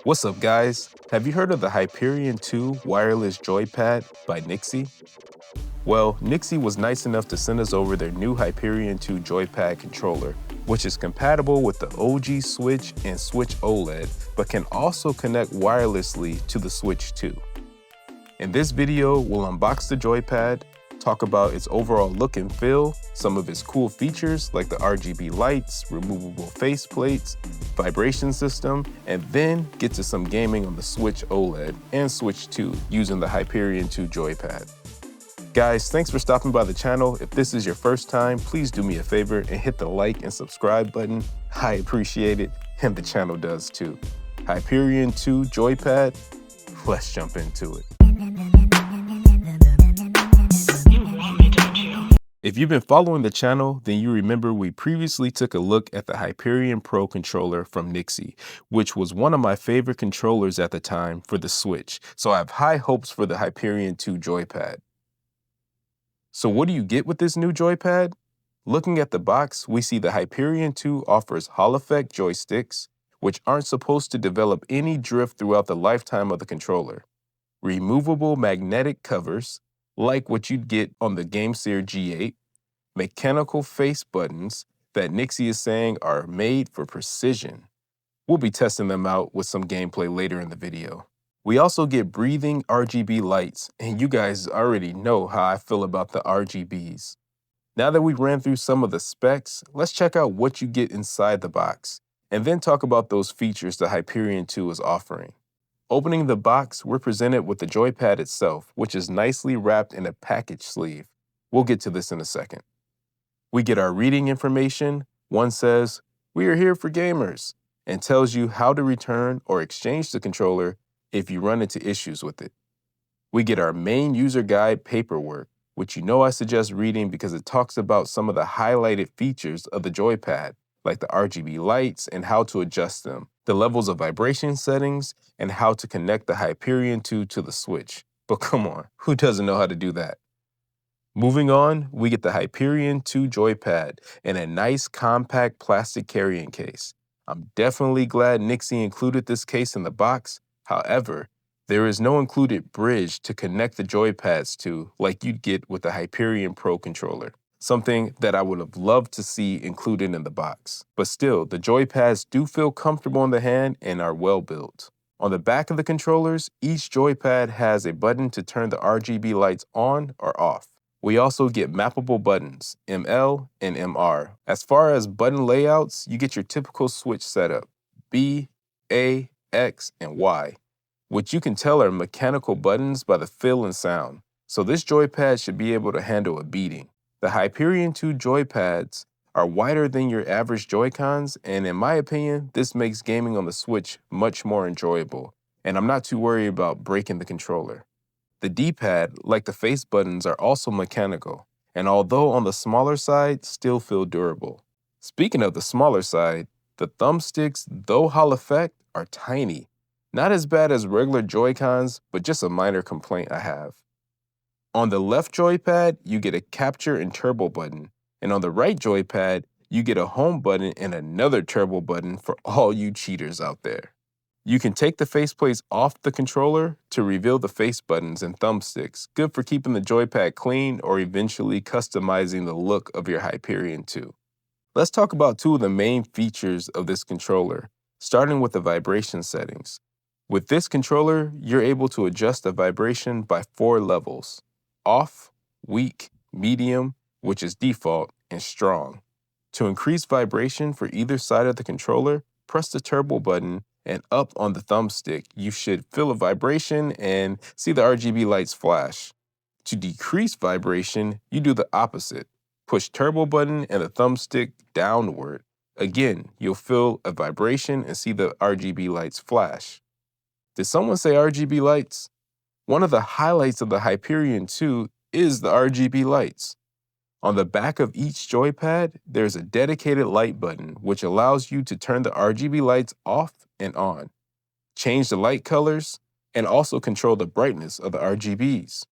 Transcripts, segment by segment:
What's up, guys? Have you heard of the Hyperion 2 wireless joypad by NYXI? Well, NYXI was nice enough to send us over their new Hyperion 2 joypad controller, which is compatible with the OG Switch and Switch OLED, but can also connect wirelessly to the Switch 2. In this video, we'll unbox the joypad, talk about its overall look and feel, some of its cool features like the RGB lights, removable faceplates, vibration system, and then get to some gaming on the Switch OLED and Switch 2 using the Hyperion 2 joypad. Guys, thanks for stopping by the channel. If this is your first time, please do me a favor and hit the like and subscribe button. I appreciate it, and the channel does too. Hyperion 2 joypad, let's jump into it. If you've been following the channel, then you remember we previously took a look at the Hyperion Pro controller from NYXI, which was one of my favorite controllers at the time for the Switch, so I have high hopes for the Hyperion 2 joypad. So what do you get with this new joypad? Looking at the box, we see the Hyperion 2 offers Hall effect joysticks, which aren't supposed to develop any drift throughout the lifetime of the controller, removable magnetic covers, like what you'd get on the GameSeer G8, mechanical face buttons that NYXI is saying are made for precision. We'll be testing them out with some gameplay later in the video. We also get breathing RGB lights, and you guys already know how I feel about the RGBs. Now that we ran through some of the specs, let's check out what you get inside the box, and then talk about those features the Hyperion 2 is offering. Opening the box, we're presented with the joypad itself, which is nicely wrapped in a package sleeve. We'll get to this in a second. We get our reading information. One says, "We are here for gamers," and tells you how to return or exchange the controller if you run into issues with it. We get our main user guide paperwork, which you know I suggest reading because it talks about some of the highlighted features of the joypad, like the RGB lights and how to adjust them, the levels of vibration settings, and how to connect the Hyperion 2 to the Switch. But come on, who doesn't know how to do that? Moving on, we get the Hyperion 2 joypad in a nice compact plastic carrying case. I'm definitely glad NYXI included this case in the box. However, there is no included bridge to connect the joypads to like you'd get with the Hyperion Pro controller, something that I would have loved to see included in the box. But still, the joypads do feel comfortable in the hand and are well built. On the back of the controllers, each joypad has a button to turn the RGB lights on or off. We also get mappable buttons, ML and MR. As far as button layouts, you get your typical Switch setup, B, A, X, and Y, which you can tell are mechanical buttons by the feel and sound, so this joypad should be able to handle a beating. The Hyperion 2 joypads are wider than your average JoyCons, and in my opinion, this makes gaming on the Switch much more enjoyable, and I'm not too worried about breaking the controller. The D-pad, like the face buttons, are also mechanical, and although on the smaller side, still feel durable. Speaking of the smaller side, the thumbsticks, though Hall effect, are tiny. Not as bad as regular Joy-Cons, but just a minor complaint I have. On the left joypad, you get a capture and turbo button, and on the right joypad, you get a home button and another turbo button for all you cheaters out there. You can take the faceplates off the controller to reveal the face buttons and thumbsticks, good for keeping the joypad clean or eventually customizing the look of your Hyperion 2. Let's talk about two of the main features of this controller, starting with the vibration settings. With this controller, you're able to adjust the vibration by 4 levels: off, weak, medium, which is default, and strong. To increase vibration for either side of the controller, press the turbo button, and up on the thumbstick, you should feel a vibration and see the RGB lights flash. To decrease vibration, you do the opposite. Push turbo button and the thumbstick downward. Again, you'll feel a vibration and see the RGB lights flash. Did someone say RGB lights? One of the highlights of the Hyperion 2 is the RGB lights. On the back of each joypad, there's a dedicated light button which allows you to turn the RGB lights off and on, change the light colors, and also control the brightness of the RGBs.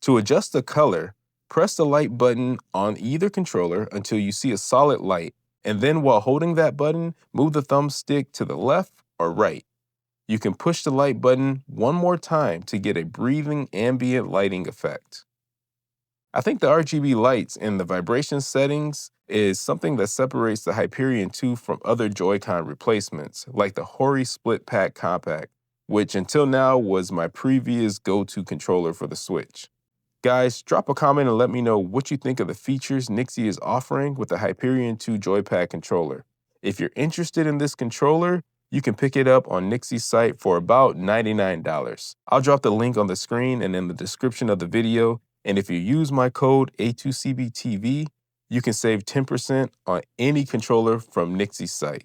To adjust the color, press the light button on either controller until you see a solid light, and then while holding that button, move the thumbstick to the left or right. You can push the light button one more time to get a breathing ambient lighting effect. I think the RGB lights in the vibration settings is something that separates the Hyperion 2 from other JoyCon replacements, like the Hori Split Pack Compact, which until now was my previous go-to controller for the Switch. Guys, drop a comment and let me know what you think of the features NYXI is offering with the Hyperion 2 Joypad controller. If you're interested in this controller, you can pick it up on NYXI's site for about $99. I'll drop the link on the screen and in the description of the video, and if you use my code A2CBTV, you can save 10% on any controller from NYXI's site.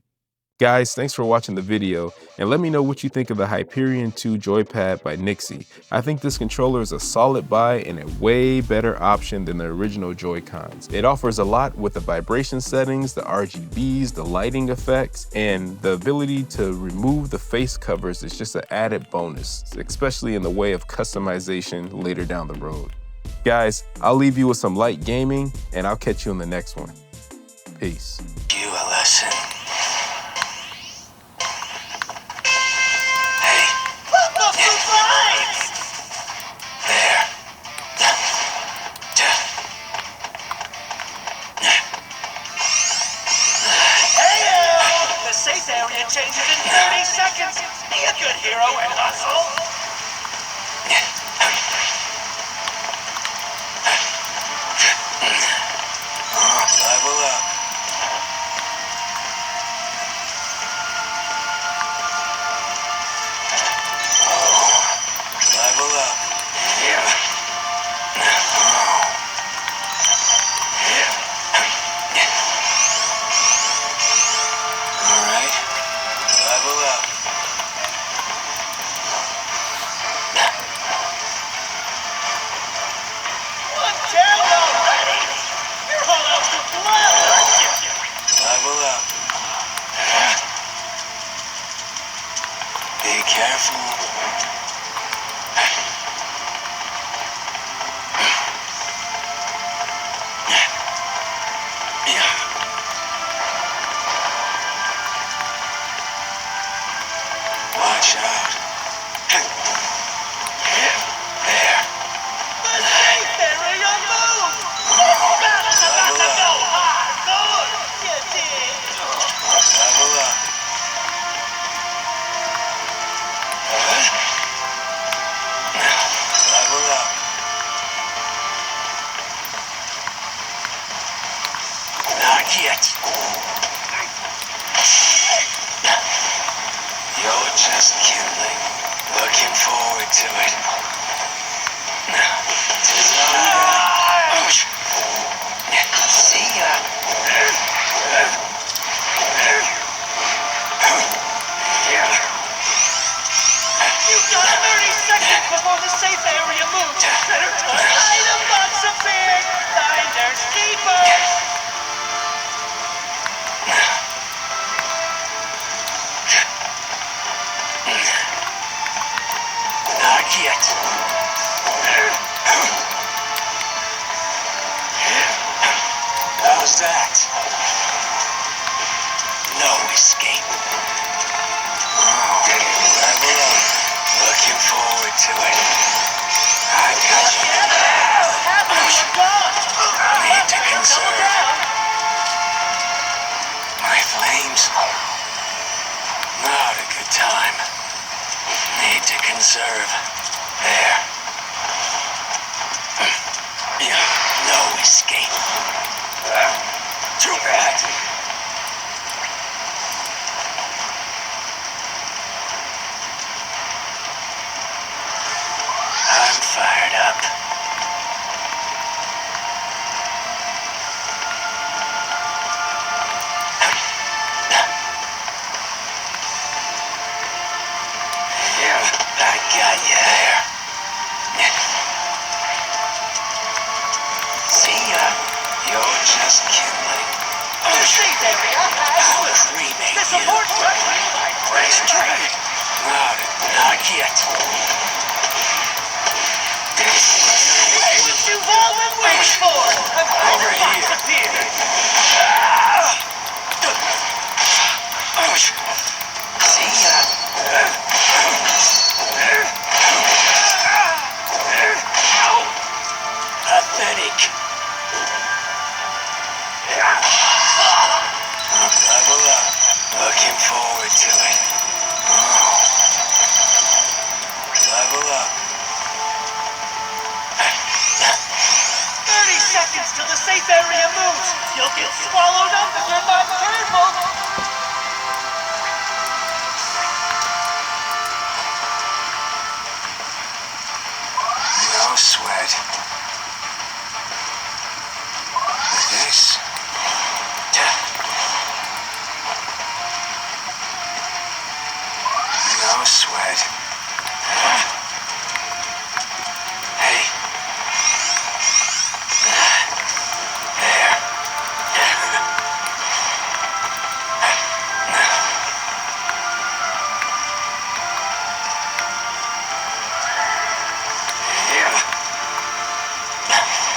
Guys, thanks for watching the video, and let me know what you think of the Hyperion 2 Joypad by NYXI. I think this controller is a solid buy and a way better option than the original Joy-Cons. It offers a lot with the vibration settings, the RGBs, the lighting effects, and the ability to remove the face covers is just an added bonus, especially in the way of customization later down the road. Guys, I'll leave you with some light gaming, and I'll catch you in the next one. Peace. You a lesson. Safe area changes in 30 seconds. Be a good hero and hustle. Level up. Level up. Be careful. Watch out. There. The safe area moved. This battle's about to go hardcore. You did. Level up. Level up. Not yet. You're just kindling. Looking forward to it. See ya. You've got 30 seconds before the safe area moves. Better touch item box appear. Finders keepers. Not yet. How's that? No escape. Level up. Looking forward to it. I got you. Need to conserve. My flames. Not a good time. Need to conserve. There. No escape. Too bad. I'm fired up. I got you there. See ya. You're just kindling. The safe area has moved. Cremate The you. support structure by Nice try. Not yet. what you've all been waiting for. A Over box here. appeared. See ya. safe area moves, you'll get swallowed up if you're not careful. No sweat. This. No sweat. Hey. There.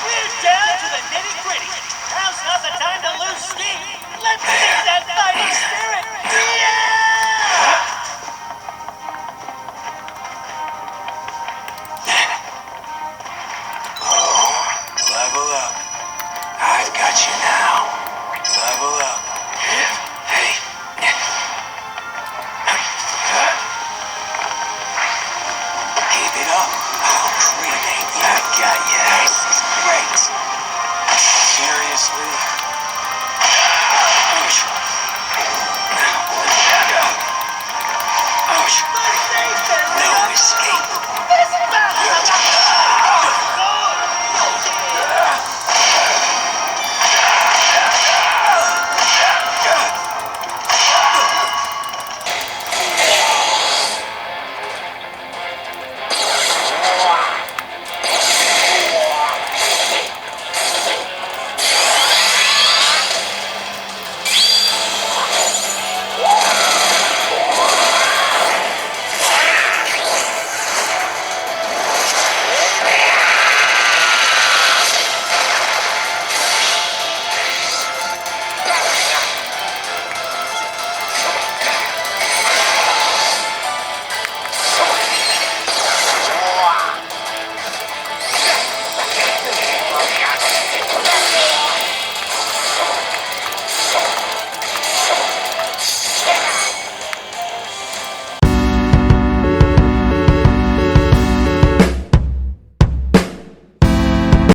We're down to the nitty-gritty. Now's not the time to lose steam. Let's see that fighting spirit. Yeah! Level up. I've got you now. Level up. Hey. Keep it up. I'll cremate you. I got you.